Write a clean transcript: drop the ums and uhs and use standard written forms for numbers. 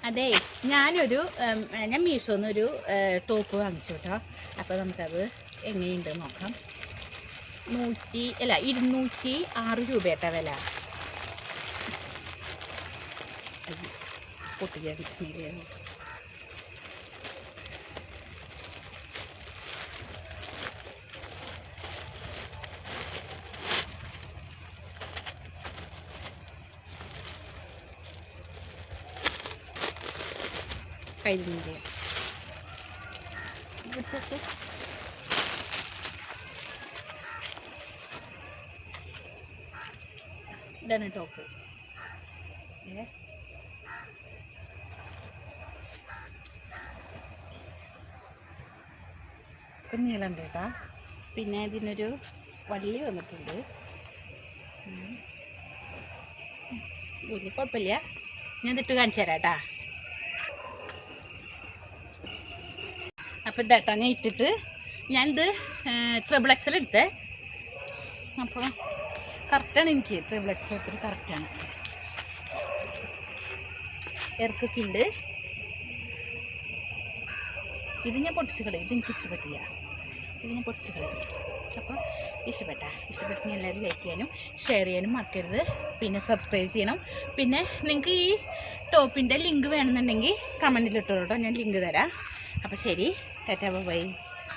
അതെ, ഞാനൊരു ഞാൻ മീഷോന്നൊരു ടോപ്പ് വാങ്ങിച്ചു കേട്ടോ. അപ്പോൾ നമുക്കത് എങ്ങനെയുണ്ട് നോക്കാം. 206 രൂപയാട്ടോ വില. പൊട്ടിക്കാൻ കഴിഞ്ഞില്ല ഇതാണ് ടോപ്പ്. നീളമുണ്ട് കേട്ടോ. പിന്നെ ഇതിനൊരു വള്ളി വന്നിട്ടുണ്ട്. കുഴപ്പമില്ല, ഞാൻ ഇതിട്ട് കാണിച്ചു തരാം കേട്ടാ. അപ്പോൾ ഇതാട്ടോ ഞാൻ ഇട്ടിട്ട് ഞാനിത് XXL എടുത്തേ. അപ്പോൾ കറക്റ്റാണ്, എനിക്ക് XXL എടുത്തിട്ട് കറക്റ്റാണ്. ഇറക്കൊക്കെ ഉണ്ട്. ഇത് ഞാൻ പൊട്ടിച്ച് കളയും, ഇത് എനിക്ക് ഇഷ്ടപ്പെട്ടില്ല. ഇത് ഞാൻ പൊട്ടിച്ച് കളയും. അപ്പോൾ ഇഷ്ടപ്പെട്ട് എല്ലാവരും ലൈക്ക് ചെയ്യാനും ഷെയർ ചെയ്യാനും മറക്കരുത്. പിന്നെ സബ്സ്ക്രൈബ് ചെയ്യണം. പിന്നെ നിങ്ങൾക്ക് ഈ ടോപ്പിൻ്റെ ലിങ്ക് വേണമെന്നുണ്ടെങ്കിൽ കമൻറ്റിലിട്ടോളൂ കേട്ടോ, ഞാൻ ലിങ്ക് തരാം. അപ്പോൾ ശരി, ടാറ്റാ ബൈ.